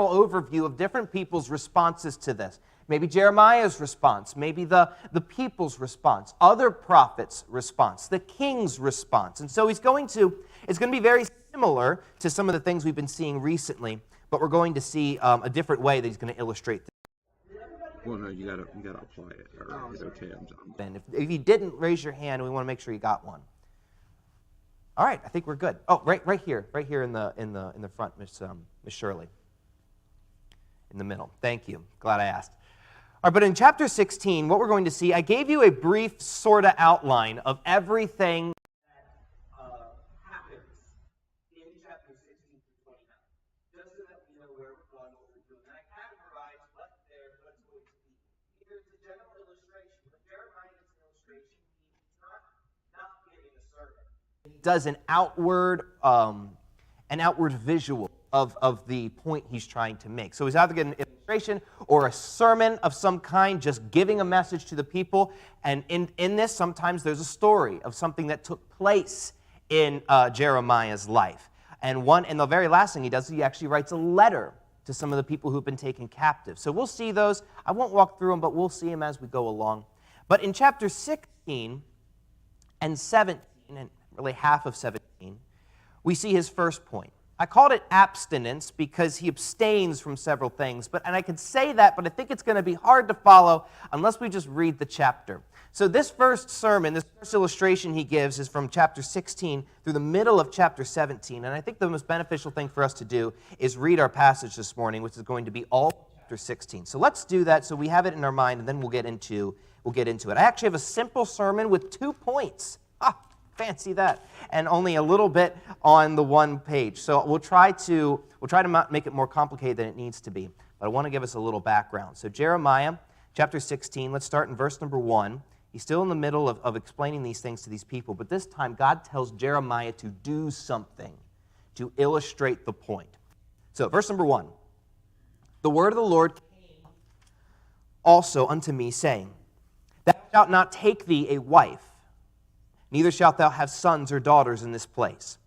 overview of different people's responses to this. Maybe Jeremiah's response, maybe the people's response, other prophets' response, the king's response. And so it's going to be very similar to some of the things we've been seeing recently, but we're going to see a different way that he's going to illustrate this. Well, no, you gotta apply it. Or it's okay. I'm done. And if you didn't raise your hand, we want to make sure you got one. All right, I think we're good. Oh, right here in the front, Miss Shirley. In the middle. Thank you. Glad I asked. All right, but in chapter 16, what we're going to see, I gave you a brief sort of outline of everything that happens in chapter 16 through 29, just so that we know where we're going, what we're doing. And I categorized what's going to be. Here's a general illustration, but Jeremiah is an illustration. He's not giving a sermon. He does an outward visual of the point he's trying to make. So he's either getting an illustration or a sermon of some kind, just giving a message to the people. And in this, sometimes there's a story of something that took place in Jeremiah's life. And the very last thing he does, he actually writes a letter to some of the people who've been taken captive. So we'll see those. I won't walk through them, but we'll see them as we go along. But in chapter 16 and 17, and really half of 17, we see his first point. I called it abstinence because he abstains from several things. And I could say that, but I think it's going to be hard to follow unless we just read the chapter. So this first sermon, this first illustration he gives is from chapter 16 through the middle of chapter 17. And I think the most beneficial thing for us to do is read our passage this morning, which is going to be all chapter 16. So let's do that so we have it in our mind, and then we'll get into it. I actually have a simple sermon with 2 points. Fancy that, and only a little bit on the one page. So we'll try to make it more complicated than it needs to be. But I want to give us a little background. So Jeremiah, chapter 16, let's start in verse number 1. He's still in the middle of explaining these things to these people, but this time God tells Jeremiah to do something to illustrate the point. So verse number 1. The word of the Lord came also unto me, saying, Thou shalt not take thee a wife, neither shalt thou have sons or daughters in this place.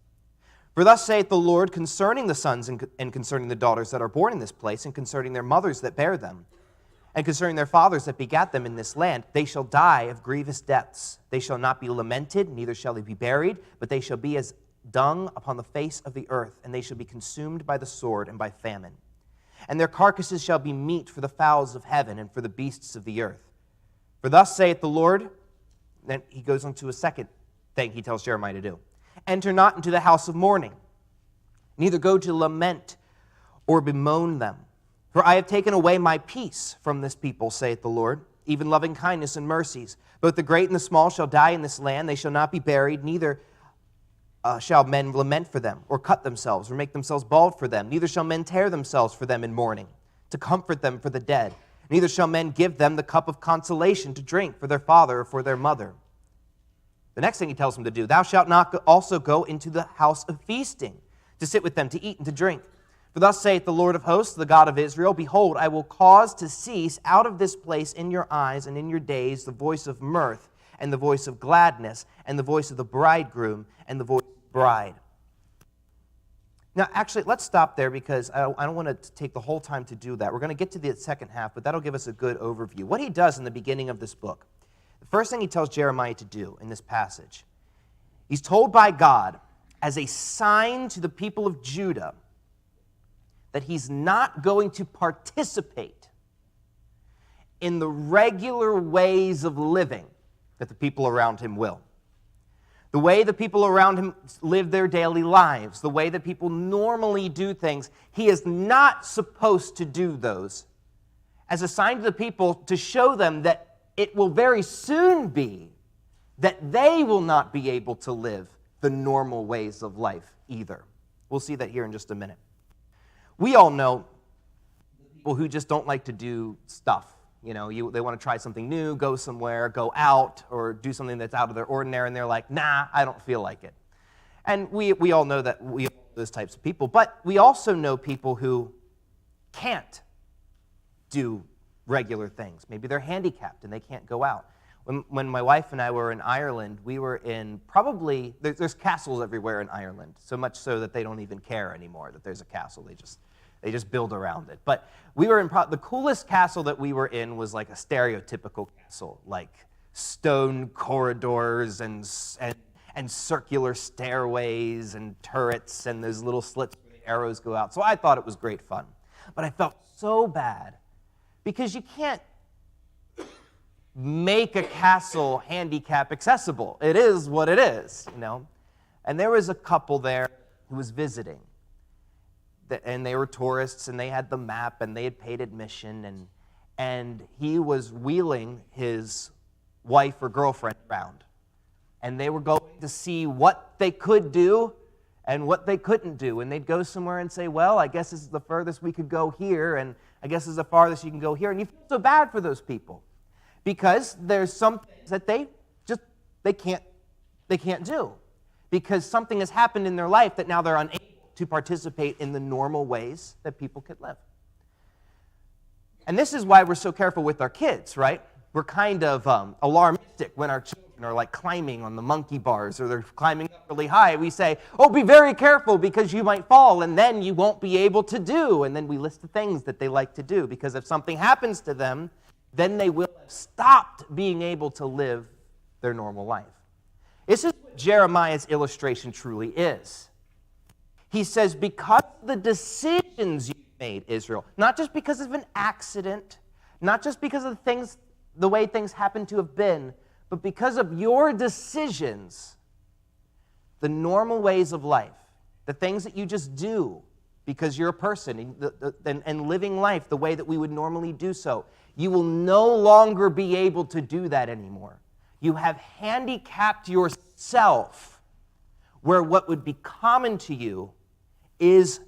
For thus saith the Lord concerning the sons and concerning the daughters that are born in this place, and concerning their mothers that bear them, and concerning their fathers that begat them in this land, they shall die of grievous deaths. They shall not be lamented, neither shall they be buried, but they shall be as dung upon the face of the earth, and they shall be consumed by the sword and by famine. And their carcasses shall be meat for the fowls of heaven and for the beasts of the earth. For thus saith the Lord. Then he goes on to a second thing he tells Jeremiah to do. Enter not into the house of mourning, neither go to lament or bemoan them. For I have taken away my peace from this people, saith the Lord, even loving kindness and mercies. Both the great and the small shall die in this land. They shall not be buried, neither shall men lament for them, or cut themselves, or make themselves bald for them. Neither shall men tear themselves for them in mourning, to comfort them for the dead. Neither shall men give them the cup of consolation to drink for their father or for their mother. The next thing he tells them to do, thou shalt not also go into the house of feasting, to sit with them, to eat and to drink. For thus saith the Lord of hosts, the God of Israel, Behold, I will cause to cease out of this place in your eyes and in your days the voice of mirth, and the voice of gladness, and the voice of the bridegroom, and the voice of the bride. Now, actually, let's stop there because I don't want to take the whole time to do that. We're going to get to the second half, but that'll give us a good overview. What he does in the beginning of this book, the first thing he tells Jeremiah to do in this passage, he's told by God as a sign to the people of Judah that he's not going to participate in the regular ways of living that the people around him will. The way the people around him live their daily lives, the way that people normally do things, he is not supposed to do those as a sign to the people to show them that it will very soon be that they will not be able to live the normal ways of life either. We'll see that here in just a minute. We all know people who just don't like to do stuff. You know, they want to try something new, go somewhere, go out, or do something that's out of their ordinary, and they're like, nah, I don't feel like it. And we all know that we are those types of people, but we also know people who can't do regular things. Maybe they're handicapped and they can't go out. When my wife and I were in Ireland, we were in probably, there's castles everywhere in Ireland, so much so that they don't even care anymore that there's a castle. They just build around it. But we were in, the coolest castle that we were in was like a stereotypical castle, like stone corridors and circular stairways and turrets and those little slits where the arrows go out. So I thought it was great fun. But I felt so bad because you can't make a castle handicap accessible. It is what it is, you know. And there was a couple there who was visiting. And they were tourists, and they had the map, and they had paid admission, and he was wheeling his wife or girlfriend around. And they were going to see what they could do and what they couldn't do. And they'd go somewhere and say, well, I guess this is the furthest we could go here, and I guess this is the farthest you can go here. And you feel so bad for those people because there's some things that they can't do because something has happened in their life that now they're unable to participate in the normal ways that people could live. And this is why we're so careful with our kids, right? We're kind of alarmistic when our children are like climbing on the monkey bars or they're climbing up really high. We say, oh, be very careful because you might fall and then you won't be able to do. And then we list the things that they like to do because if something happens to them, then they will have stopped being able to live their normal life. This is what Jeremiah's illustration truly is. He says, because of the decisions you made, Israel, not just because of an accident, not just because of the way things happen to have been, but because of your decisions, the normal ways of life, the things that you just do because you're a person and living life the way that we would normally do so, you will no longer be able to do that anymore. You have handicapped yourself where what would be common to you is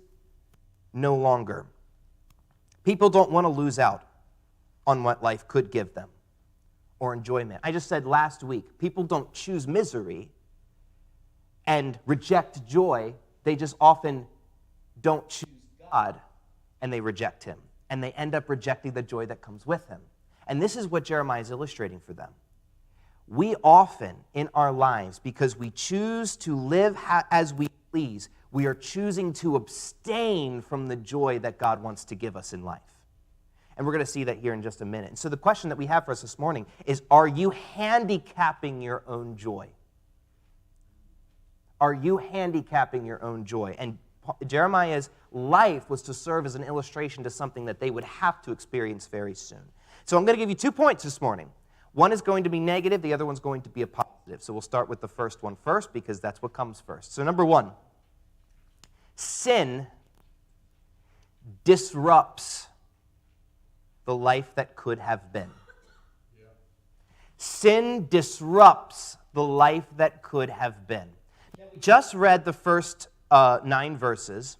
no longer. People don't want to lose out on what life could give them or enjoyment. I just said last week, people don't choose misery and reject joy. They just often don't choose God and they reject him. And they end up rejecting the joy that comes with him. And this is what Jeremiah is illustrating for them. We often in our lives, because we choose to live as we please, we are choosing to abstain from the joy that God wants to give us in life. And we're going to see that here in just a minute. And so the question that we have for us this morning is, are you handicapping your own joy? Are you handicapping your own joy? And Jeremiah's life was to serve as an illustration to something that they would have to experience very soon. So I'm going to give you 2 points this morning. One is going to be negative, the other one's going to be a positive. So we'll start with the first one first because that's what comes first. So number one, sin disrupts the life that could have been. Yeah. Sin disrupts the life that could have been. We just read the first 9 verses,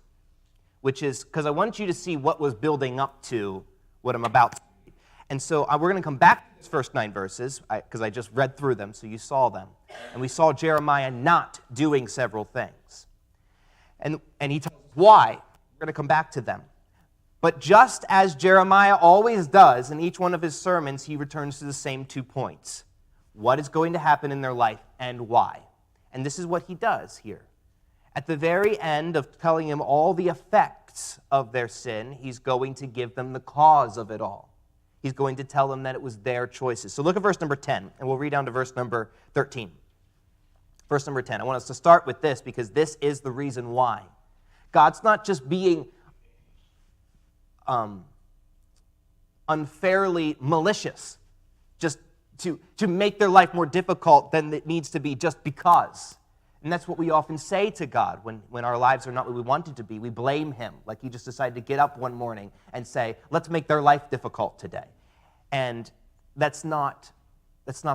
which is because I want you to see what was building up to what I'm about to read. And so we're going to come back to these first 9 verses because I just read through them, so you saw them. And we saw Jeremiah not doing several things. And he tells us why. We're going to come back to them. But just as Jeremiah always does in each one of his sermons, he returns to the same 2 points. What is going to happen in their life and why? And this is what he does here. At the very end of telling them all the effects of their sin, he's going to give them the cause of it all. He's going to tell them that it was their choices. So look at verse number 10, and we'll read down to verse number 13. Verse number 10. I want us to start with this because this is the reason why. God's not just being unfairly malicious, just to make their life more difficult than it needs to be just because. And that's what we often say to God when our lives are not what we want it to be. We blame him, like he just decided to get up one morning and say, let's make their life difficult today. And that's not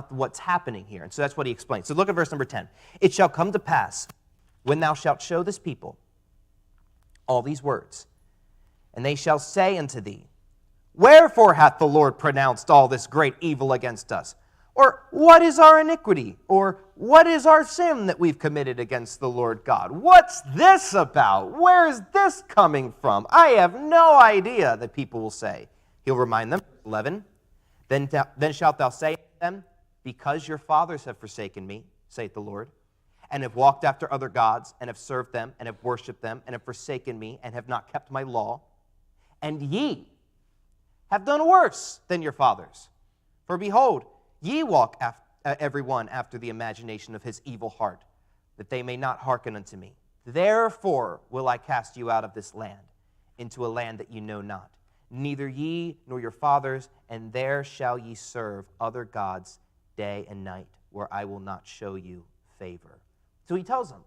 what's happening here. And so that's what he explains. So look at verse number 10. It shall come to pass, when thou shalt show this people all these words, and they shall say unto thee, wherefore hath the Lord pronounced all this great evil against us? Or what is our iniquity? Or what is our sin that we've committed against the Lord God? What's this about? Where is this coming from? I have no idea, the people will say. He'll remind them, 11, then shalt thou say to them, because your fathers have forsaken me, saith the Lord, and have walked after other gods, and have served them, and have worshipped them, and have forsaken me, and have not kept my law, And ye have done worse than your fathers. For behold, ye walk every one after the imagination of his evil heart, that they may not hearken unto me. Therefore will I cast you out of this land, into a land that ye know not, neither ye nor your fathers, and there shall ye serve other gods day and night, where I will not show you favor. So he tells them,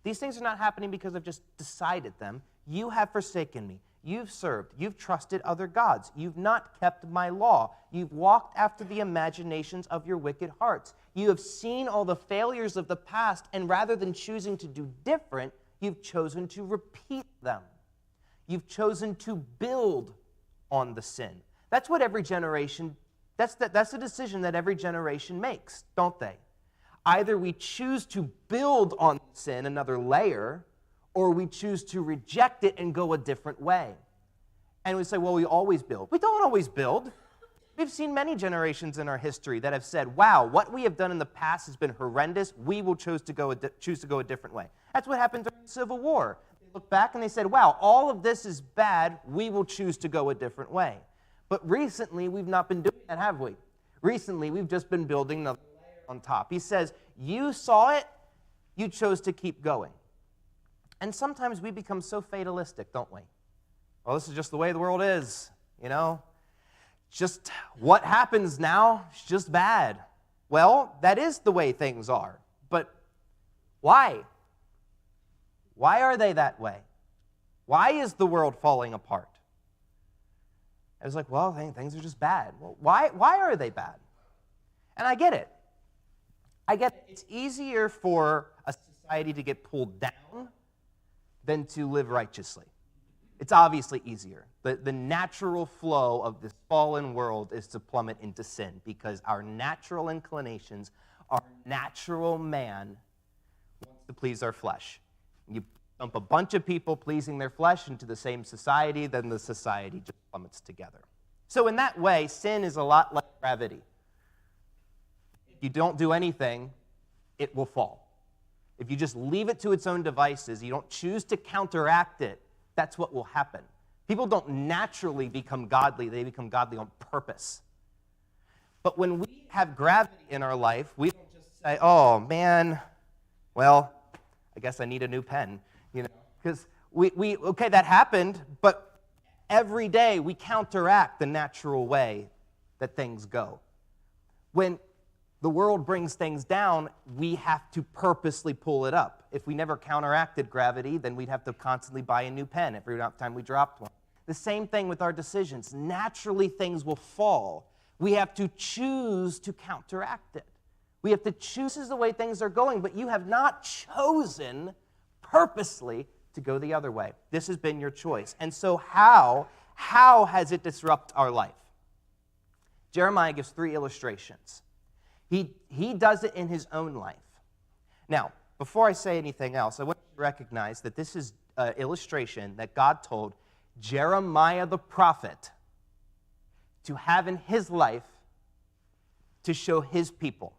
these things are not happening because I've just decided them. You have forsaken me. You've served. You've trusted other gods. You've not kept my law. You've walked after the imaginations of your wicked hearts. You have seen all the failures of the past, and rather than choosing to do different, you've chosen to repeat them. You've chosen to build on the sin. That's what every generation, that's the decision that every generation makes, don't they? Either we choose to build on sin, another layer, or we choose to reject it and go a different way. And we say, well, we always build. We don't always build. We've seen many generations in our history that have said, wow, what we have done in the past has been horrendous. We will choose to go a different way. That's what happened during the Civil War. They looked back and they said, wow, all of this is bad. We will choose to go a different way. But recently, we've not been doing that, have we? Recently, we've just been building another layer on top. He says, you saw it, you chose to keep going. And sometimes we become so fatalistic, don't we? Well, this is just the way the world is, you know? Just what happens now is just bad. Well, that is the way things are. But why? Why are they that way? Why is the world falling apart? I was like, well, things are just bad. Well, why are they bad? And I get it. It's easier for a society to get pulled down than to live righteously. It's obviously easier. The natural flow of this fallen world is to plummet into sin because our natural inclinations, our natural man wants to please our flesh. You dump a bunch of people pleasing their flesh into the same society, then the society just plummets together. So in that way, sin is a lot like gravity. If you don't do anything, it will fall. If you just leave it to its own devices, you don't choose to counteract it, that's what will happen. People don't naturally become godly, they become godly on purpose. But when we have gravity in our life, we don't just say, oh man, well, I guess I need a new pen, you know, because okay, that happened, but every day we counteract the natural way that things go. When the world brings things down, we have to purposely pull it up. If we never counteracted gravity, then we'd have to constantly buy a new pen every time we dropped one. The same thing with our decisions. Naturally, things will fall. We have to choose to counteract it. We have to choose. This is the way things are going, but you have not chosen purposely to go the other way. This has been your choice. And so how has it disrupted our life? Jeremiah gives 3 illustrations. He does it in his own life. Now, before I say anything else, I want you to recognize that this is an illustration that God told Jeremiah the prophet to have in his life to show his people.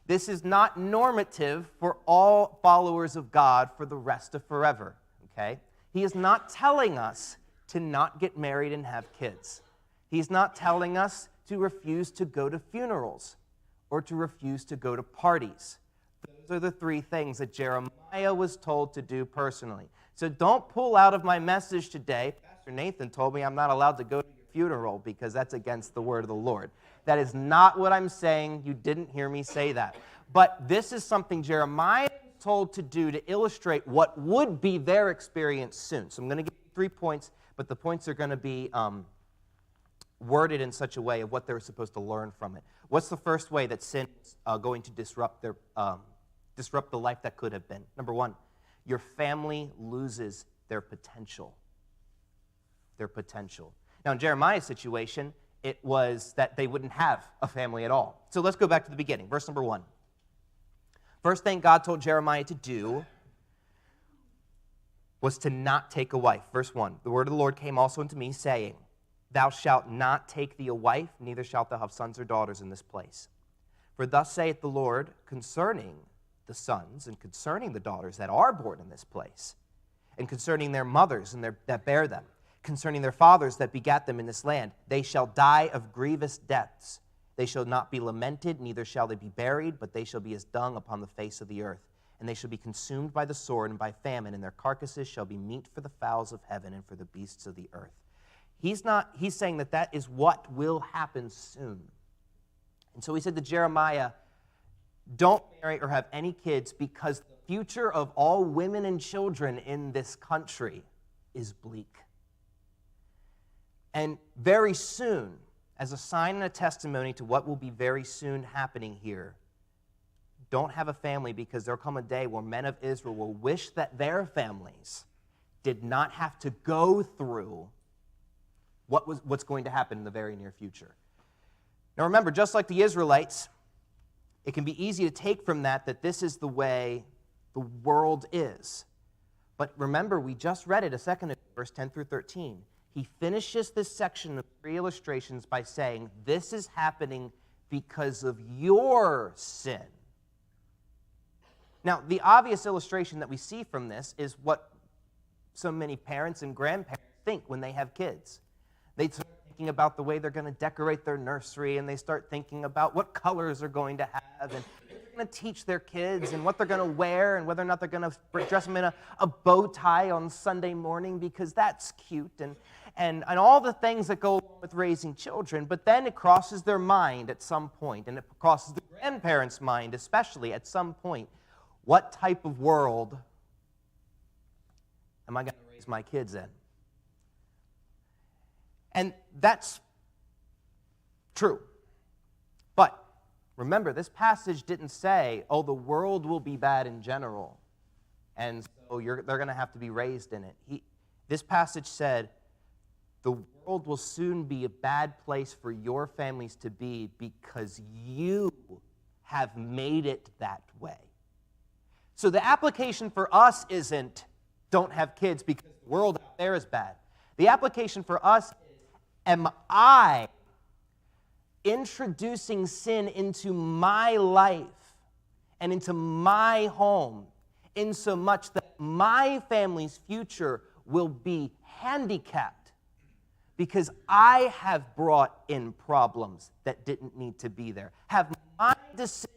This is not normative for all followers of God for the rest of forever, okay? He is not telling us to not get married and have kids. He's not telling us to refuse to go to funerals or to refuse to go to parties. Those are the 3 things that Jeremiah was told to do personally. So don't pull out of my message today, Pastor Nathan told me I'm not allowed to go to your funeral because that's against the word of the Lord. That is not what I'm saying. You didn't hear me say that. But this is something Jeremiah was told to do to illustrate what would be their experience soon. So I'm going to give you 3 points, but the points are going to be worded in such a way of what they were supposed to learn from it. What's the first way that sin is going to disrupt the life that could have been? Number 1, your family loses their potential. Their potential. Now, in Jeremiah's situation, it was that they wouldn't have a family at all. So let's go back to the beginning. Verse number 1. First thing God told Jeremiah to do was to not take a wife. Verse 1. The word of the Lord came also unto me, saying, Thou shalt not take thee a wife, neither shalt thou have sons or daughters in this place. For thus saith the Lord concerning the sons and concerning the daughters that are born in this place, and concerning their mothers and that bear them. concerning their fathers that begat them in this land. They shall die of grievous deaths. They shall not be lamented, neither shall they be buried, but they shall be as dung upon the face of the earth. And they shall be consumed by the sword and by famine, and their carcasses shall be meat for the fowls of heaven and for the beasts of the earth. He's saying that is what will happen soon. And so he said to Jeremiah, don't marry or have any kids, because the future of all women and children in this country is bleak. And very soon, as a sign and a testimony to what will be very soon happening here, don't have a family, because there'll come a day where men of Israel will wish that their families did not have to go through what's going to happen in the very near future. Now remember, just like the Israelites, it can be easy to take from that this is the way the world is. But remember, we just read it a second ago, verse 10 through 13. He finishes this section of 3 illustrations by saying, this is happening because of your sin. Now, the obvious illustration that we see from this is what so many parents and grandparents think when they have kids. They start thinking about the way they're going to decorate their nursery, and they start thinking about what colors they're going to have, and they're going to teach their kids, and what they're going to wear, and whether or not they're going to dress them in a bow tie on Sunday morning, because that's cute, and all the things that go along with raising children. But then it crosses their mind at some point, and it crosses the grandparents' mind especially at some point. What type of world am I going to raise my kids in? And that's true. But remember, this passage didn't say, oh, the world will be bad in general, and so they're going to have to be raised in it. This passage said, the world will soon be a bad place for your families to be, because you have made it that way. So the application for us isn't, don't have kids because the world out there is bad. The application for us is, am I introducing sin into my life and into my home in so much that my family's future will be handicapped because I have brought in problems that didn't need to be there? Have my decisions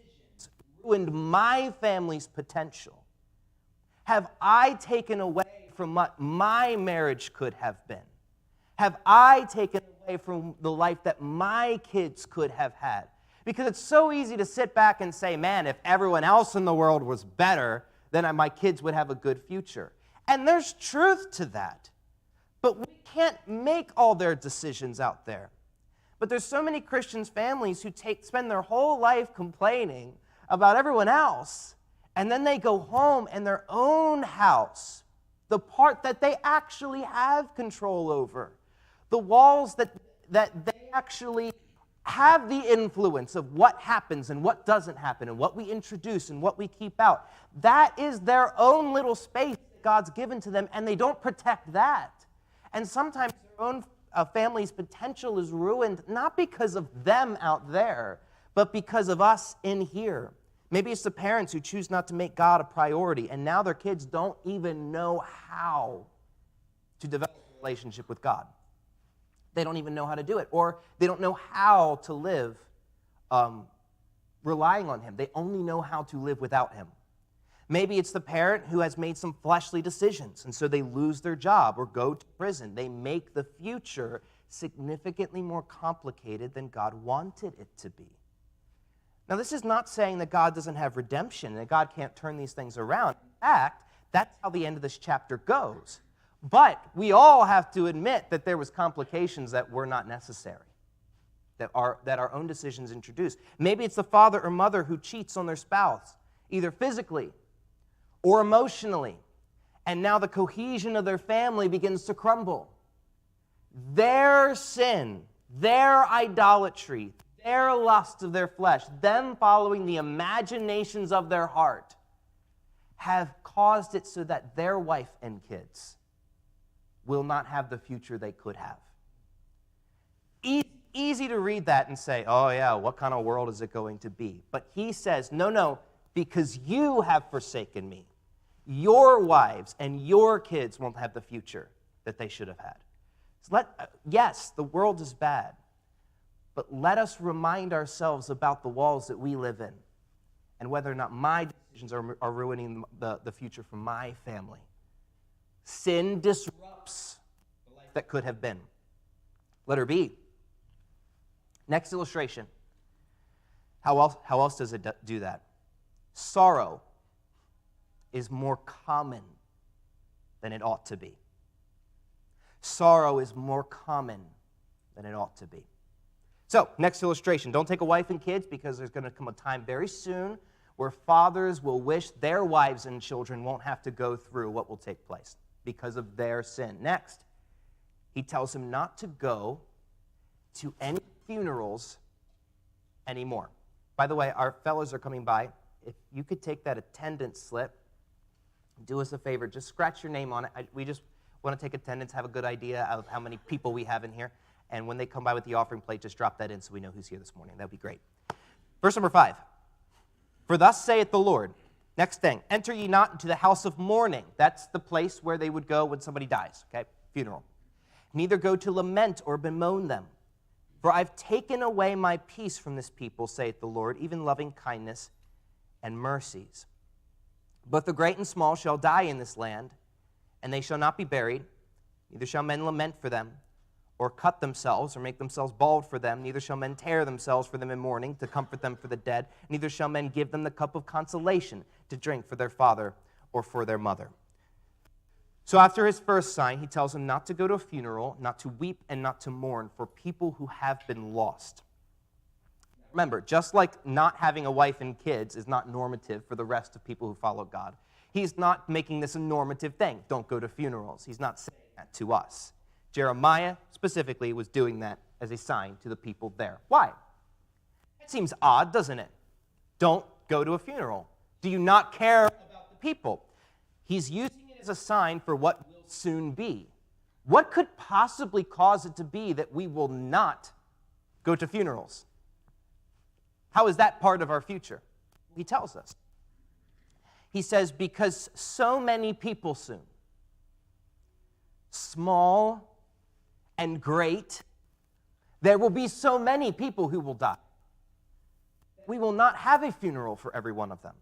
ruined my family's potential? Have I taken away from what my marriage could have been? Have I taken away from the life that my kids could have had? Because it's so easy to sit back and say, man, if everyone else in the world was better, then my kids would have a good future. And there's truth to that. But we can't make all their decisions out there. But there's so many Christian families who spend their whole life complaining about everyone else, and then they go home and their own house, the part that they actually have control over, the walls that they actually have the influence of what happens and what doesn't happen and what we introduce and what we keep out. That is their own little space that God's given to them, and they don't protect that. And sometimes their own family's potential is ruined, not because of them out there, but because of us in here. Maybe it's the parents who choose not to make God a priority, and now their kids don't even know how to develop a relationship with God. They don't even know how to do it, or they don't know how to live relying on Him. They only know how to live without Him. Maybe it's the parent who has made some fleshly decisions, and so they lose their job or go to prison. They make the future significantly more complicated than God wanted it to be. Now, this is not saying that God doesn't have redemption and that God can't turn these things around. In fact, that's how the end of this chapter goes. But we all have to admit that there was complications that were not necessary, that our own decisions introduced. Maybe it's the father or mother who cheats on their spouse, either physically or emotionally, and now the cohesion of their family begins to crumble. Their sin, their idolatry, their lust of their flesh, them following the imaginations of their heart, have caused it so that their wife and kids will not have the future they could have. Easy to read that and say, oh yeah, what kind of world is it going to be? But he says, no, because you have forsaken me, your wives and your kids won't have the future that they should have had. So yes, the world is bad, but let us remind ourselves about the walls that we live in and whether or not my decisions are ruining the future for my family. Sin disrupts the life that could have been. Letter B. Next illustration. How else does it do that? Sorrow is more common than it ought to be. Sorrow is more common than it ought to be. So, next illustration. Don't take a wife and kids, because there's going to come a time very soon where fathers will wish their wives and children won't have to go through what will take place because of their sin. Next, he tells him not to go to any funerals anymore. By the way, our fellows are coming by. If you could take that attendance slip, do us a favor, just scratch your name on it. We just want to take attendance, have a good idea of how many people we have in here. And when they come by with the offering plate, just drop that in so we know who's here this morning. That would be great. Verse number 5. For thus saith the Lord. Next thing, enter ye not into the house of mourning. That's the place where they would go when somebody dies, okay? Funeral. Neither go to lament or bemoan them. For I've taken away my peace from this people, saith the Lord, even loving kindness and mercies. Both the great and small shall die in this land, and they shall not be buried. Neither shall men lament for them, or cut themselves, or make themselves bald for them. Neither shall men tear themselves for them in mourning, to comfort them for the dead. Neither shall men give them the cup of consolation to drink for their father or for their mother. So after his first sign, he tells them not to go to a funeral, not to weep, and not to mourn for people who have been lost. Remember, just like not having a wife and kids is not normative for the rest of people who follow God, he's not making this a normative thing. Don't go to funerals. He's not saying that to us. Jeremiah specifically was doing that as a sign to the people there. Why? It seems odd, doesn't it? Don't go to a funeral. Do you not care about the people? He's using it as a sign for what will soon be. What could possibly cause it to be that we will not go to funerals? How is that part of our future? He tells us. He says, because so many people soon, small and great, there will be so many people who will die. We will not have a funeral for every one of them.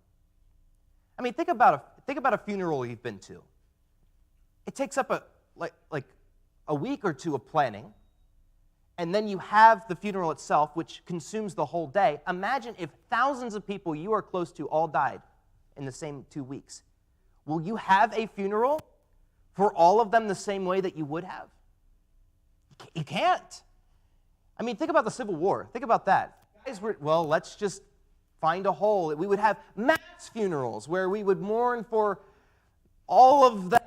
I mean, think about a funeral you've been to. It takes up a week or two of planning, and then you have the funeral itself, which consumes the whole day. Imagine if thousands of people you are close to all died in the same 2 weeks. Will you have a funeral for all of them the same way that you would have? You can't. I mean, think about the Civil War. Think about that. Guys were, well, let's just find a hole. We would have mass funerals where we would mourn for all of them.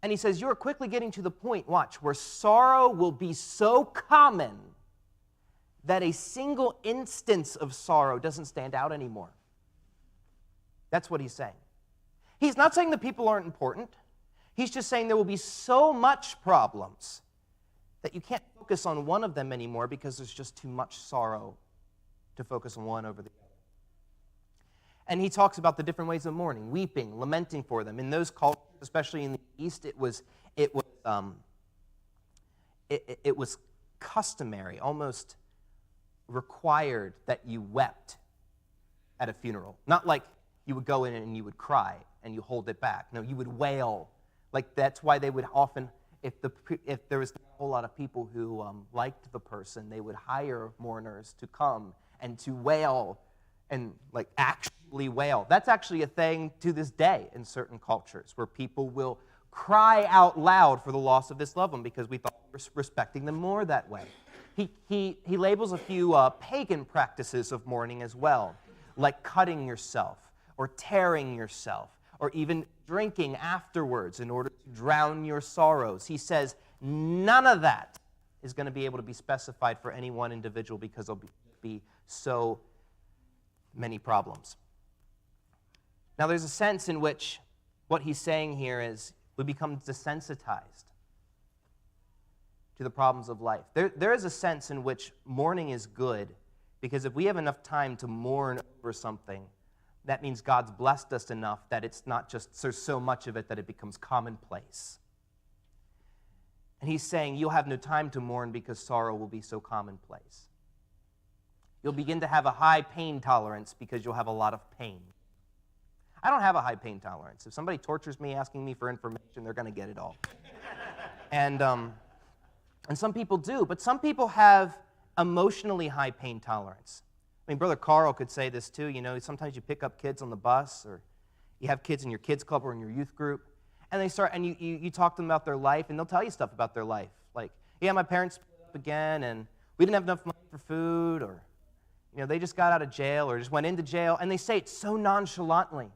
And he says, you're quickly getting to the point, watch, where sorrow will be so common that a single instance of sorrow doesn't stand out anymore. That's what he's saying. He's not saying the people aren't important. He's just saying there will be so much problems that you can't focus on one of them anymore because there's just too much sorrow to focus on one over the other. And he talks about the different ways of mourning, weeping, lamenting for them. In those cultures, especially in the East, it was customary, almost required that you wept at a funeral. Not like you would go in and you would cry and you hold it back. No, you would wail. Like that's why they would often, if there was a whole lot of people who liked the person, they would hire mourners to come and to wail and like actually wail. That's actually a thing to this day in certain cultures where people will cry out loud for the loss of this loved one because we thought we were respecting them more that way. He labels a few pagan practices of mourning as well, like cutting yourself or tearing yourself or even drinking afterwards in order to drown your sorrows. He says none of that is going to be able to be specified for any one individual because there'll be so many problems. Now, there's a sense in which what he's saying here is we become desensitized to the problems of life. There is a sense in which mourning is good because if we have enough time to mourn over something, that means God's blessed us enough that it's not just there's so much of it that it becomes commonplace. And he's saying you'll have no time to mourn because sorrow will be so commonplace. You'll begin to have a high pain tolerance because you'll have a lot of pain. I don't have a high pain tolerance. If somebody tortures me asking me for information, they're going to get it all. And some people do, but some people have emotionally high pain tolerance. I mean, Brother Carl could say this too. You know, sometimes you pick up kids on the bus, or you have kids in your kids club or in your youth group, and they start, and you talk to them about their life, and they'll tell you stuff about their life. Like, yeah, my parents split up again, and we didn't have enough money for food, or, you know, they just got out of jail or just went into jail, and they say it so nonchalantly.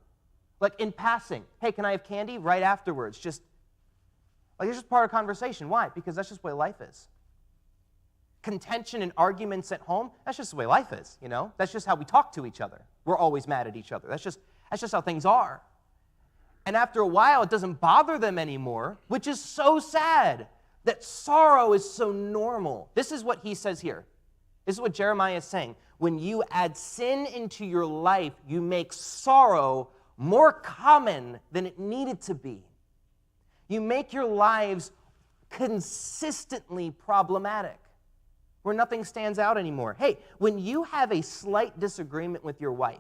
Like in passing, hey, can I have candy? Right afterwards, just, like it's just part of conversation. Why? Because that's just the way life is. Contention and arguments at home, that's just the way life is, you know? That's just how we talk to each other. We're always mad at each other. That's just how things are. And after a while, it doesn't bother them anymore, which is so sad that sorrow is so normal. This is what he says here. This is what Jeremiah is saying. When you add sin into your life, you make sorrow more common than it needed to be. You make your lives consistently problematic, where nothing stands out anymore. Hey, when you have a slight disagreement with your wife,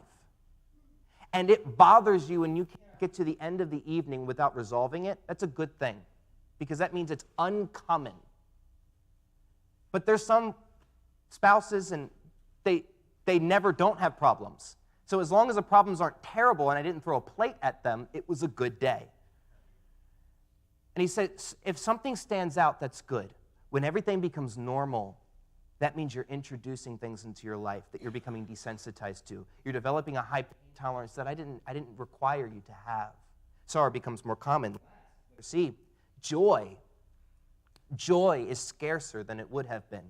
and it bothers you and you can't get to the end of the evening without resolving it, that's a good thing, because that means it's uncommon. But there's some spouses, and they never don't have problems. So as long as the problems aren't terrible and I didn't throw a plate at them, it was a good day. And he said, if something stands out, that's good. When everything becomes normal, that means you're introducing things into your life that you're becoming desensitized to. You're developing a high pain tolerance that I didn't require you to have. Sorrow becomes more common. See, joy is scarcer than it would have been.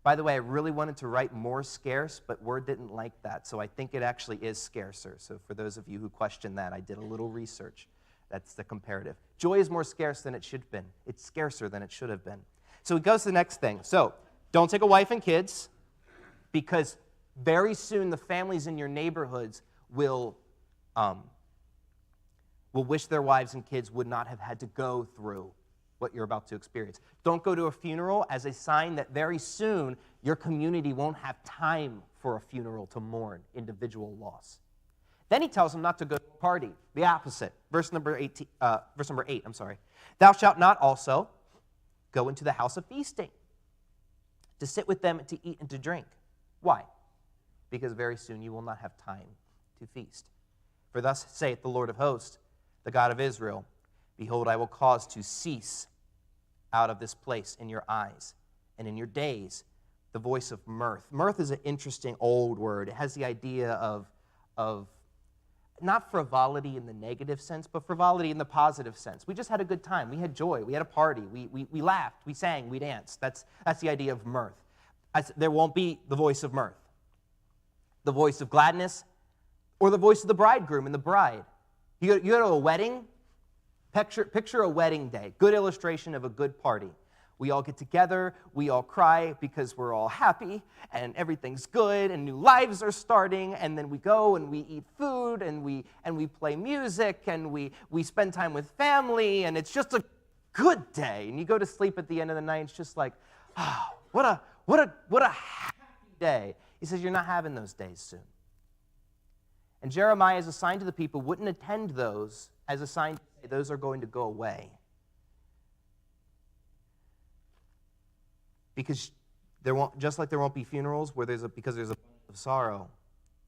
By the way, I really wanted to write more scarce, but Word didn't like that, so I think it actually is scarcer. So for those of you who question that, I did a little research. That's the comparative. Joy is more scarce than it should have been. It's scarcer than it should have been. So he goes to the next thing. So don't take a wife and kids, because very soon the families in your neighborhoods will wish their wives and kids would not have had to go through what you're about to experience. Don't go to a funeral as a sign that very soon your community won't have time for a funeral to mourn individual loss. Then he tells them not to go to a party, the opposite. Verse number 8, Thou shalt not also go into the house of feasting, to sit with them and to eat and to drink. Why? Because very soon you will not have time to feast. For thus saith the Lord of hosts, the God of Israel, Behold, I will cause to cease out of this place in your eyes and in your days the voice of mirth. Mirth is an interesting old word. It has the idea of not frivolity in the negative sense, but frivolity in the positive sense. We just had a good time. We had joy. We had a party. We laughed. We sang. We danced. That's the idea of mirth. There won't be the voice of mirth, the voice of gladness, or the voice of the bridegroom and the bride. You go to a wedding. Picture a wedding day, good illustration of a good party. We all get together, we all cry because we're all happy, and everything's good, and new lives are starting, and then we go and we eat food, and we play music, and we spend time with family, and it's just a good day. And you go to sleep at the end of the night, it's just like, oh, what a happy day. He says, you're not having those days soon. And Jeremiah, as a sign to the people, wouldn't attend those as a sign to say those are going to go away. Because just like there won't be funerals because there's a abundance of sorrow,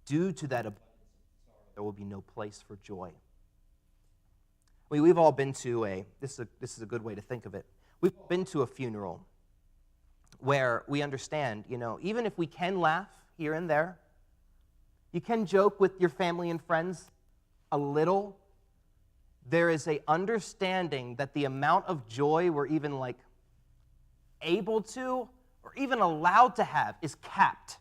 due to that abundance of sorrow, there will be no place for joy. We've all been to this is a good way to think of it. We've been to a funeral where we understand, even if we can laugh here and there, you can joke with your family and friends a little, there is a understanding that the amount of joy we're even able to or even allowed to have is capped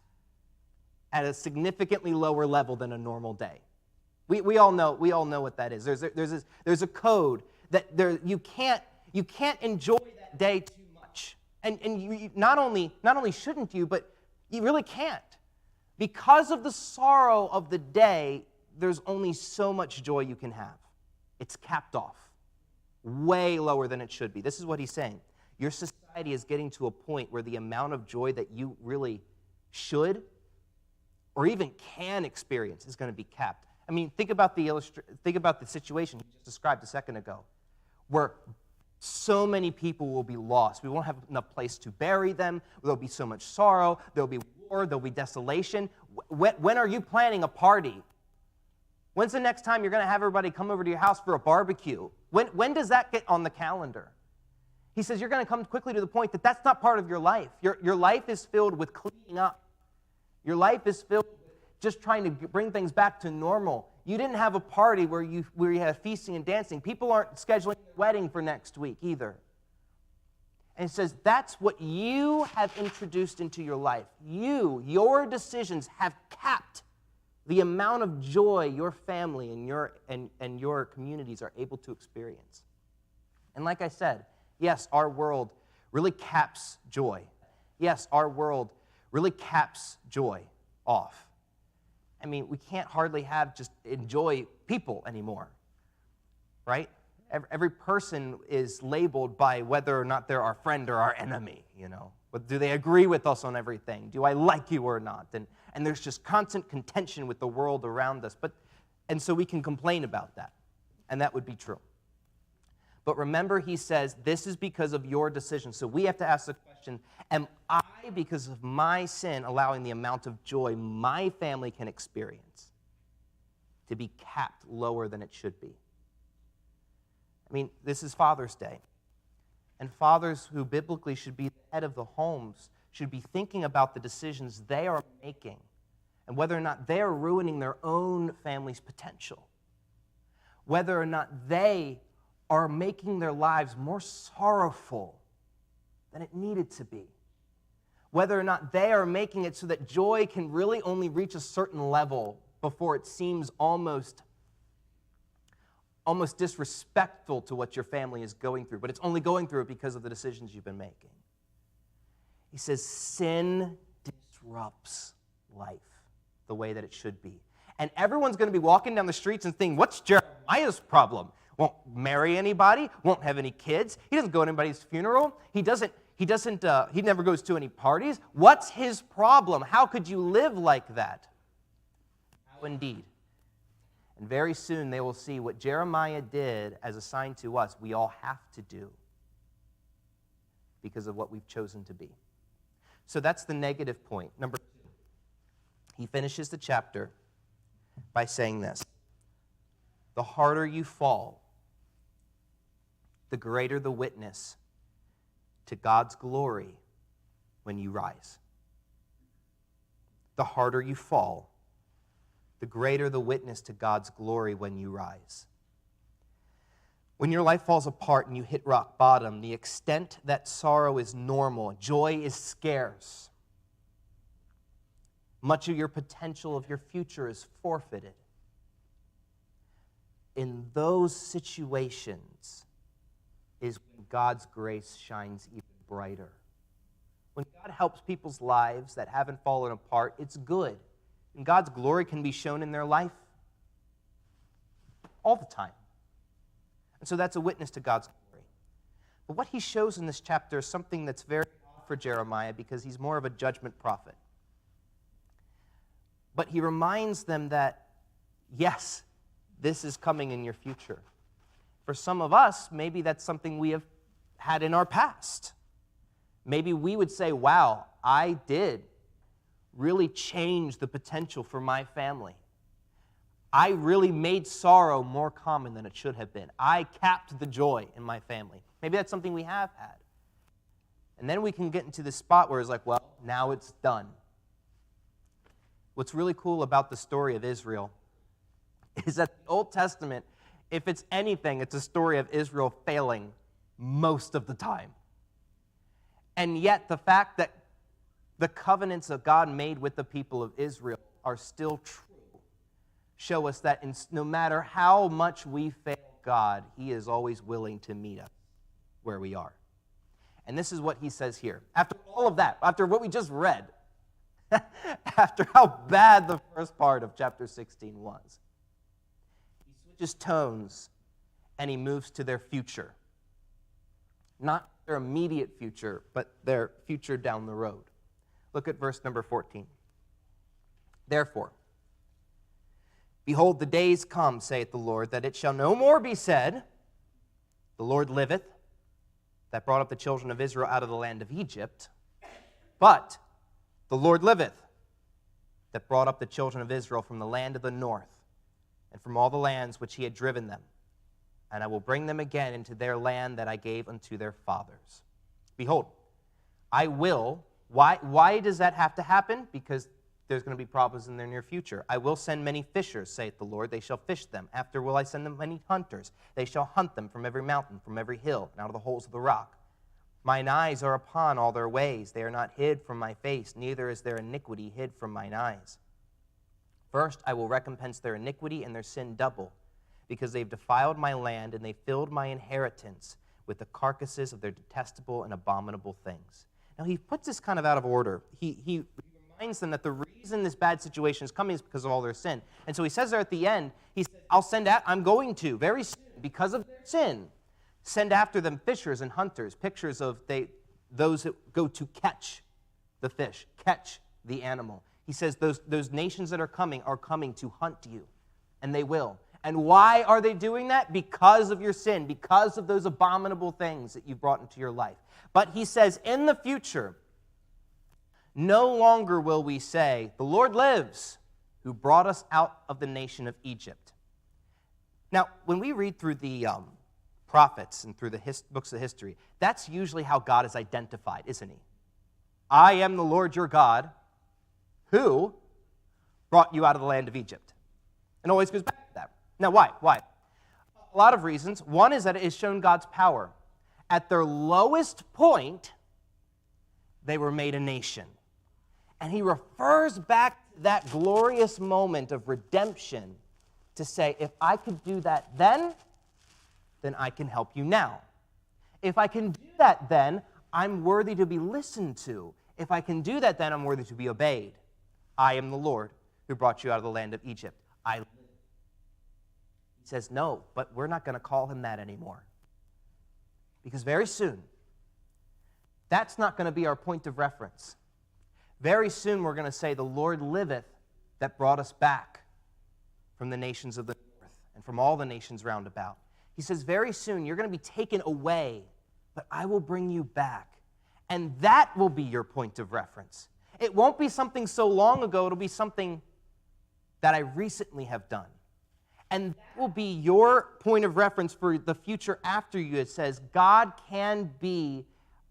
at a significantly lower level than a normal day. We all know what that is. There's a code that you can't enjoy that day too much, and you not only shouldn't you, but you really can't. Because of the sorrow of the day, there's only so much joy you can have. It's capped off, way lower than it should be. This is what he's saying. your society is getting to a point where the amount of joy that you really should or even can experience is going to be capped. I mean, think about the situation you just described a second ago, where so many people will be lost. We won't have enough place to bury them. There'll be so much sorrow. There'll be war. There'll be desolation. When are you planning a party? When's the next time you're going to have everybody come over to your house for a barbecue? When does that get on the calendar? He says you're going to come quickly to the point that that's not part of your life. Your life is filled with cleaning up. Your life is filled with just trying to bring things back to normal. You didn't have a party where you had feasting and dancing. People aren't scheduling a wedding for next week either. And it says that's what you have introduced into your life. Your decisions have capped the amount of joy your family and your communities are able to experience. And like I said, yes, our world really caps joy. Yes, our world really caps joy off. I mean, we can't hardly just enjoy people anymore, right? Every person is labeled by whether or not they're our friend or our enemy, you know. But do they agree with us on everything? Do I like you or not? And there's just constant contention with the world around us. And so we can complain about that, and that would be true. But remember, he says, this is because of your decision. So we have to ask the question, am I, because of my sin, allowing the amount of joy my family can experience to be capped lower than it should be? I mean, this is Father's Day. And fathers who biblically should be the head of the homes should be thinking about the decisions they are making and whether or not they are ruining their own family's potential, whether or not they are making their lives more sorrowful than it needed to be, whether or not they are making it so that joy can really only reach a certain level before it seems almost disrespectful to what your family is going through, but it's only going through it because of the decisions you've been making. He says sin disrupts life the way that it should be. And everyone's going to be walking down the streets and thinking, what's Jeremiah's problem? Won't marry anybody, won't have any kids. He doesn't go to anybody's funeral. He never goes to any parties. What's his problem? How could you live like that? How indeed. And very soon they will see what Jeremiah did as a sign to us we all have to do because of what we've chosen to be. So that's the negative point. Number 2, he finishes the chapter by saying this: the harder you fall, the greater the witness to God's glory when you rise. The harder you fall, the greater the witness to God's glory when you rise. When your life falls apart and you hit rock bottom, the extent that sorrow is normal, joy is scarce. Much of your potential of your future is forfeited. In those situations is when God's grace shines even brighter. When God helps people's lives that haven't fallen apart, it's good. And God's glory can be shown in their life all the time. And so that's a witness to God's glory. But what he shows in this chapter is something that's very odd for Jeremiah because he's more of a judgment prophet. But he reminds them that, yes, this is coming in your future. For some of us, maybe that's something we have had in our past. Maybe we would say, wow, I did really change the potential for my family. I really made sorrow more common than it should have been. I capped the joy in my family. Maybe that's something we have had. And then we can get into this spot where it's like, well, now it's done. What's really cool about the story of Israel is that the Old Testament, if it's anything, it's a story of Israel failing most of the time. And yet the fact that the covenants that God made with the people of Israel are still true show us that no matter how much we fail God, he is always willing to meet us where we are. And this is what he says here. After all of that, after what we just read, after how bad the first part of chapter 16 was, he switches tones and he moves to their future. Not their immediate future, but their future down the road. Look at verse number 14. Therefore, behold, the days come, saith the Lord, that it shall no more be said, the Lord liveth, that brought up the children of Israel out of the land of Egypt, but the Lord liveth, that brought up the children of Israel from the land of the north, and from all the lands which he had driven them. And I will bring them again into their land that I gave unto their fathers. Behold, I will. Why does that have to happen? Because there's going to be problems in their near future. I will send many fishers, saith the Lord. They shall fish them. After will I send them many hunters. They shall hunt them from every mountain, from every hill, and out of the holes of the rock. Mine eyes are upon all their ways. They are not hid from my face, neither is their iniquity hid from mine eyes. First I will recompense their iniquity and their sin double, because they've defiled my land, and they filled my inheritance with the carcasses of their detestable and abominable things. Now he puts this kind of out of order. He reminds them that the reason this bad situation is coming is because of all their sin. And so he says there at the end, he says, I'm going to, very soon, because of their sin, send after them fishers and hunters, pictures of those that go to catch the fish, catch the animal. He says those nations that are coming to hunt you, and they will. And why are they doing that? Because of your sin, because of those abominable things that you've brought into your life. But he says, in the future, no longer will we say, the Lord lives, who brought us out of the nation of Egypt. Now, when we read through the prophets and through the books of history, that's usually how God is identified, isn't he? I am the Lord your God, who brought you out of the land of Egypt. And always goes back to that. Now, why? Why? A lot of reasons. One is that it has shown God's power. At their lowest point, they were made a nation. And he refers back to that glorious moment of redemption to say, if I could do that then I can help you now. If I can do that then, I'm worthy to be listened to. If I can do that then, I'm worthy to be obeyed. I am the Lord who brought you out of the land of Egypt. I live. He says, no, but we're not going to call him that anymore. Because very soon, that's not going to be our point of reference. Very soon we're going to say, the Lord liveth that brought us back from the nations of the north and from all the nations round about. He says, very soon you're going to be taken away, but I will bring you back. And that will be your point of reference. It won't be something so long ago, it'll be something that I recently have done. And that will be your point of reference for the future after you. It says, God can be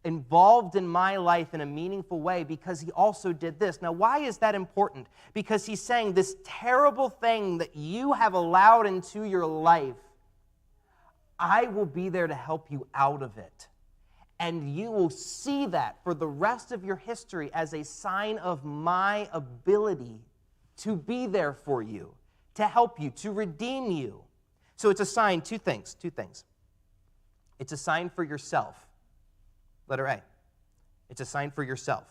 involved in my life in a meaningful way because he also did this. Now, why is that important? Because he's saying this terrible thing that you have allowed into your life, I will be there to help you out of it. And you will see that for the rest of your history as a sign of my ability to be there for you, to help you, to redeem you. So it's a sign, two things. It's a sign for yourself. Letter A. It's a sign for yourself.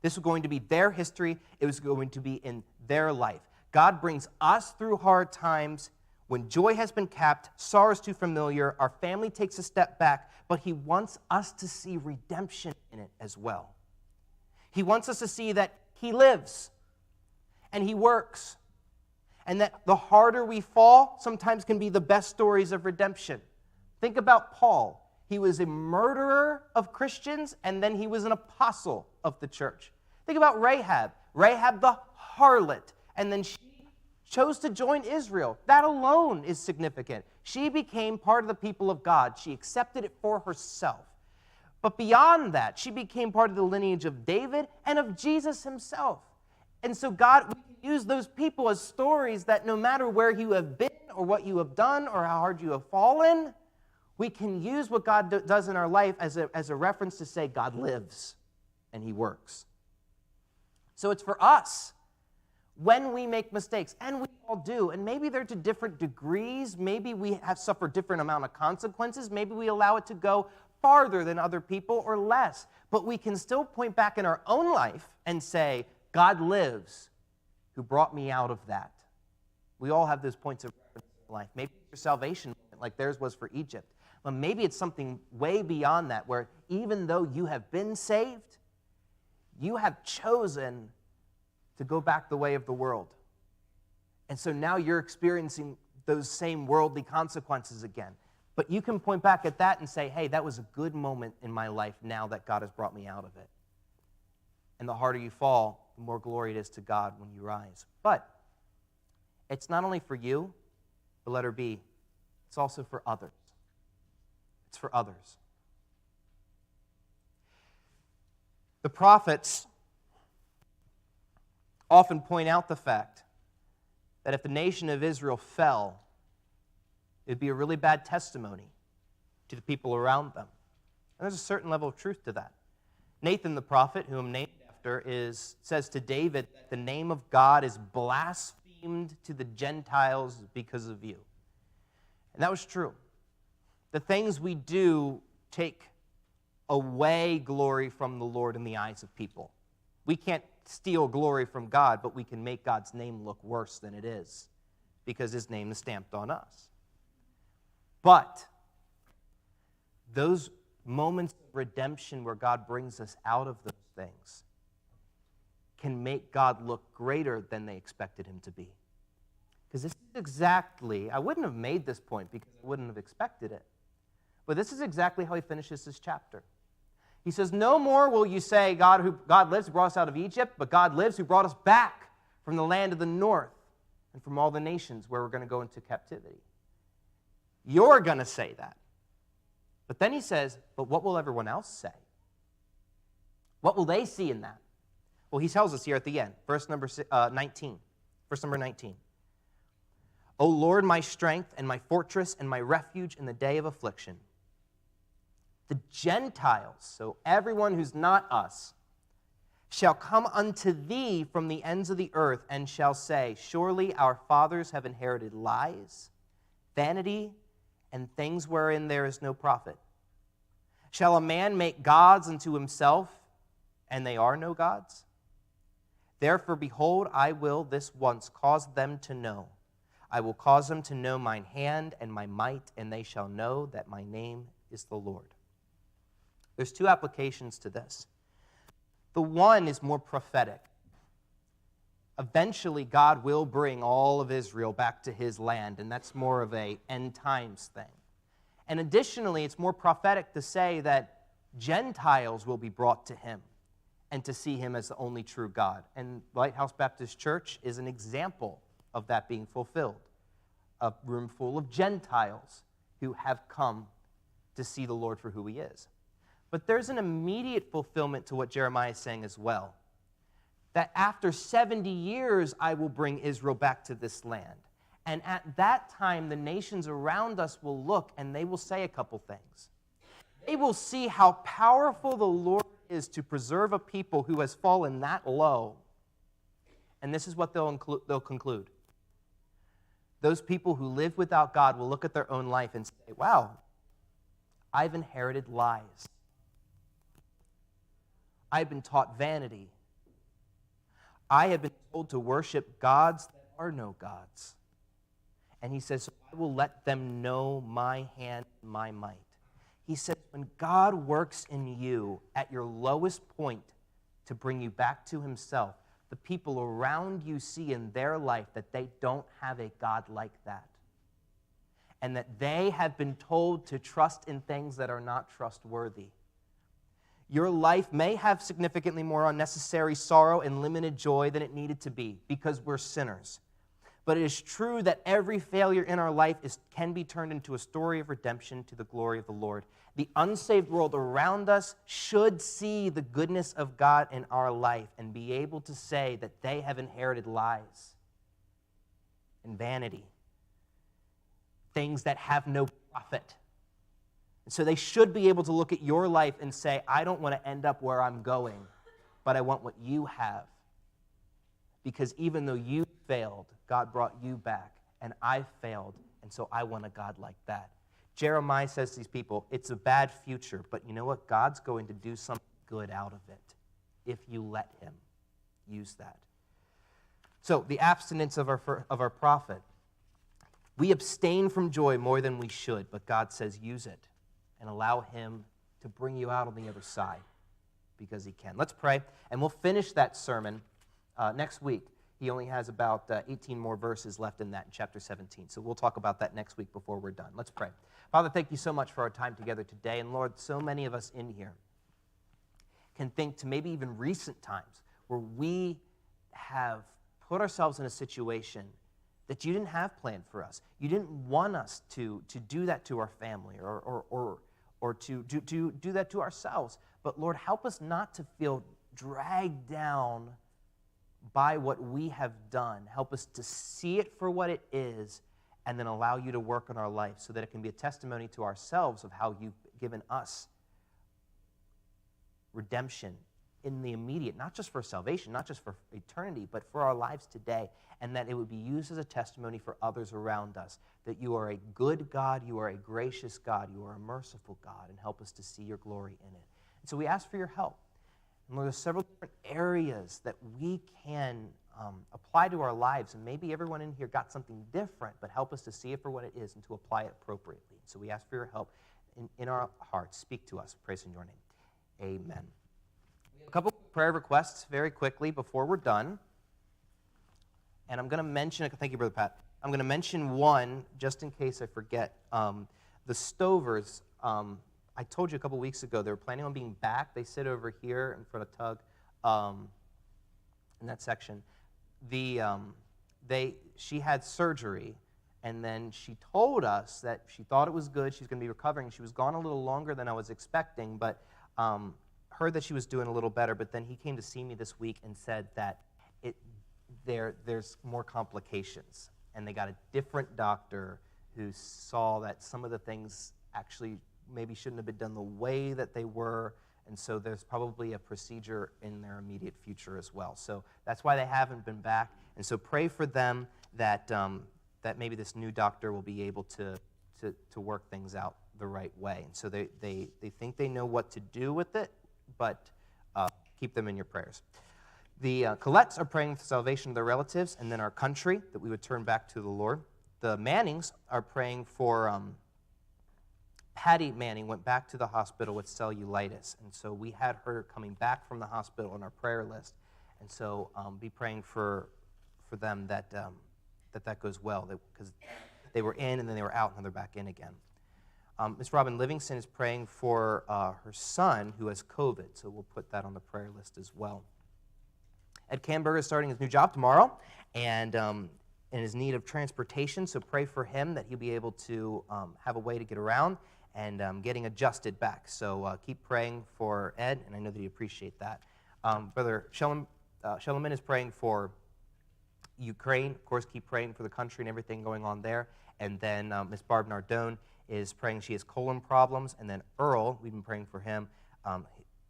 This was going to be their history. It was going to be in their life. God brings us through hard times. When joy has been capped, sorrow is too familiar, our family takes a step back, but he wants us to see redemption in it as well. He wants us to see that he lives and he works, and that the harder we fall sometimes can be the best stories of redemption. Think about Paul. He was a murderer of Christians, and then he was an apostle of the church. Think about Rahab. Rahab the harlot, and then she chose to join Israel. That alone is significant. She became part of the people of God. She accepted it for herself. But beyond that, she became part of the lineage of David and of Jesus himself. And so God, we can use those people as stories that no matter where you have been or what you have done or how hard you have fallen, we can use what God does in our life as a reference to say God lives and he works. So it's for us. When we make mistakes, and we all do, and maybe they're to different degrees, maybe we have suffered different amount of consequences, maybe we allow it to go farther than other people or less, but we can still point back in our own life and say, God lives, who brought me out of that. We all have those points of reference in life. Maybe your salvation, like theirs was for Egypt. But maybe it's something way beyond that, where even though you have been saved, you have chosen to go back the way of the world. And so now you're experiencing those same worldly consequences again. But you can point back at that and say, hey, that was a good moment in my life now that God has brought me out of it. And the harder you fall, the more glory it is to God when you rise. But it's not only for you, the letter B, it's also for others. It's for others. The prophets often point out the fact that if the nation of Israel fell, it would be a really bad testimony to the people around them. And there's a certain level of truth to that. Nathan the prophet, whom I'm named after, says to David that the name of God is blasphemed to the Gentiles because of you. And that was true. The things we do take away glory from the Lord in the eyes of people. We can't steal glory from God, but we can make God's name look worse than it is because his name is stamped on us. But those moments of redemption where God brings us out of those things can make God look greater than they expected him to be. Because this is exactly, I wouldn't have made this point because I wouldn't have expected it. But this is exactly how he finishes this chapter. He says, no more will you say, God lives who brought us out of Egypt, but God lives who brought us back from the land of the north and from all the nations where we're going to go into captivity. You're going to say that. But then he says, but what will everyone else say? What will they see in that? Well, he tells us here at the end, verse number 19. Verse number 19. O Lord, my strength and my fortress and my refuge in the day of affliction. The Gentiles, so everyone who's not us, shall come unto thee from the ends of the earth and shall say, surely our fathers have inherited lies, vanity, and things wherein there is no profit. Shall a man make gods unto himself, and they are no gods? Therefore, behold, I will this once cause them to know. I will cause them to know mine hand and my might, and they shall know that my name is the Lord. There's two applications to this. The one is more prophetic. Eventually, God will bring all of Israel back to his land, and that's more of an end times thing. And additionally, it's more prophetic to say that Gentiles will be brought to him and to see him as the only true God. And Lighthouse Baptist Church is an example of that being fulfilled. A room full of Gentiles who have come to see the Lord for who he is. But there's an immediate fulfillment to what Jeremiah is saying as well. That after 70 years, I will bring Israel back to this land. And at that time, the nations around us will look and they will say a couple things. They will see how powerful the Lord is to preserve a people who has fallen that low. And this is what they'll conclude. Those people who live without God will look at their own life and say, wow, I've inherited lies. I've been taught vanity. I have been told to worship gods that are no gods. And he says, so I will let them know my hand and my might. He says, when God works in you at your lowest point to bring you back to himself, the people around you see in their life that they don't have a God like that. And that they have been told to trust in things that are not trustworthy. Your life may have significantly more unnecessary sorrow and limited joy than it needed to be because we're sinners. But it is true that every failure in our life can be turned into a story of redemption to the glory of the Lord. The unsaved world around us should see the goodness of God in our life and be able to say that they have inherited lies and vanity, things that have no profit. And so they should be able to look at your life and say, I don't want to end up where I'm going, but I want what you have. Because even though you failed, God brought you back, and I failed, and so I want a God like that. Jeremiah says to these people, it's a bad future, but you know what? God's going to do something good out of it if you let him use that. So the abstinence of our prophet. We abstain from joy more than we should, but God says use it. and allow him to bring you out on the other side, because he can. Let's pray, and we'll finish that sermon next week. He only has about 18 more verses left in that in chapter 17, so we'll talk about that next week before we're done. Let's pray. Father, thank you so much for our time together today, and Lord, so many of us in here can think to maybe even recent times where we have put ourselves in a situation that you didn't have planned for us. You didn't want us to do that to our family or to do that to ourselves. But Lord, help us not to feel dragged down by what we have done. Help us to see it for what it is and then allow you to work in our life so that it can be a testimony to ourselves of how you've given us redemption in the immediate, not just for salvation, not just for eternity, but for our lives today, and that it would be used as a testimony for others around us, that you are a good God, you are a gracious God, you are a merciful God, and help us to see your glory in it. And so we ask for your help. And Lord, there's several different areas that we can apply to our lives, and maybe everyone in here got something different, but help us to see it for what it is and to apply it appropriately. So we ask for your help in our hearts. Speak to us. Praise in your name. Amen. A couple prayer requests very quickly before we're done. And I'm going to mention, thank you, Brother Pat. I'm going to mention one just in case I forget. The Stovers, I told you a couple weeks ago, they were planning on being back. They sit over here in front of Tug in that section. She had surgery, and then she told us that she thought it was good. She's going to be recovering. She was gone a little longer than I was expecting, but heard that she was doing a little better. But then he came to see me this week and said that there's more complications, and they got a different doctor who saw that some of the things actually maybe shouldn't have been done the way that they were, and so there's probably a procedure in their immediate future as well. So that's why they haven't been back, and so pray for them that that maybe this new doctor will be able to work things out the right way. And so they think they know what to do with it, but keep them in your prayers. The Colettes are praying for salvation of their relatives and then our country, that we would turn back to the Lord. The Mannings are praying for Patty Manning went back to the hospital with cellulitis, and so we had her coming back from the hospital on our prayer list, and so be praying for them that that goes well, because they were in and then they were out and they're back in again. Miss Robin Livingston is praying for her son who has COVID, so we'll put that on the prayer list as well. Ed Camberger is starting his new job tomorrow and is in need of transportation, so pray for him that he'll be able to have a way to get around and getting adjusted back. So keep praying for Ed, and I know that you appreciate that. Brother Shellerman is praying for Ukraine. Of course, keep praying for the country and everything going on there. And then Miss Barb Nardone is praying she has colon problems. And then Earl, we've been praying for him,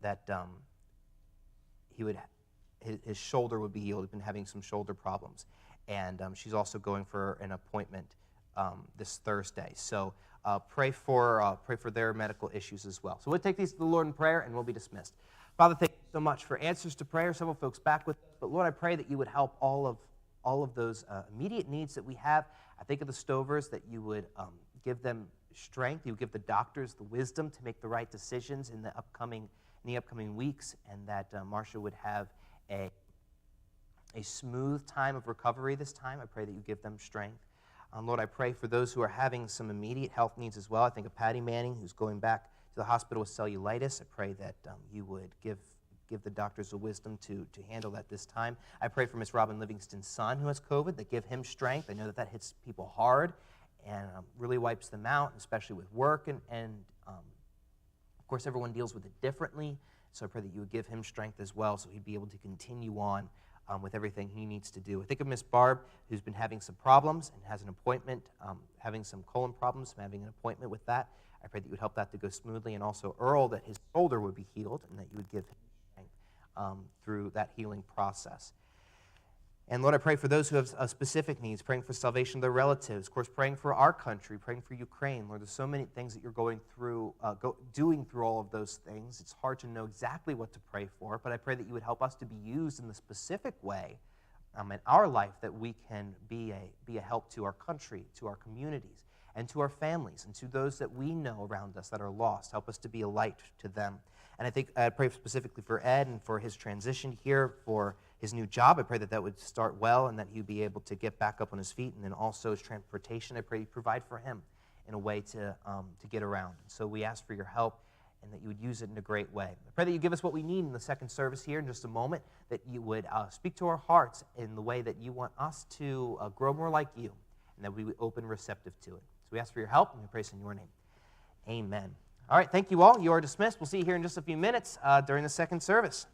that he would his shoulder would be healed. He's been having some shoulder problems. And she's also going for an appointment this Thursday. So pray for their medical issues as well. So we'll take these to the Lord in prayer, and we'll be dismissed. Father, thank you so much for answers to prayer. Several folks back with us. But Lord, I pray that you would help all of those immediate needs that we have. I think of the Stovers, that you would give them strength. You would give the doctors the wisdom to make the right decisions in the upcoming weeks, and that Marcia would have a smooth time of recovery this time. I pray that you give them strength. Lord, I pray for those who are having some immediate health needs as well. I think of Patty Manning, who's going back to the hospital with cellulitis. I pray that you would give the doctors the wisdom to handle that this time. I pray for Miss Robin Livingston's son who has COVID, that give him strength. I know that hits people hard and really wipes them out, especially with work. And of course, everyone deals with it differently. So I pray that you would give him strength as well, so he'd be able to continue on with everything he needs to do. I think of Miss Barb, who's been having some problems and has an appointment, having some colon problems, having an appointment with that. I pray that you would help that to go smoothly, and also Earl, that his shoulder would be healed and that you would give him strength through that healing process. And Lord, I pray for those who have specific needs, praying for salvation of their relatives, of course, praying for our country, praying for Ukraine. Lord, there's so many things that you're going through, doing through all of those things. It's hard to know exactly what to pray for, but I pray that you would help us to be used in the specific way in our life, that we can be a help to our country, to our communities. and to our families and to those that we know around us that are lost. Help us to be a light to them. And I pray specifically for Ed and for his transition here, for his new job. I pray that would start well and that he'd be able to get back up on his feet. And then also his transportation, I pray you provide for him in a way to get around. And so we ask for your help and that you would use it in a great way. I pray that you give us what we need in the second service here in just a moment, that you would speak to our hearts in the way that you want us to grow more like you, and that we would open receptive to it. So we ask for your help, and we pray in your name. Amen. All right, thank you all. You are dismissed. We'll see you here in just a few minutes during the second service.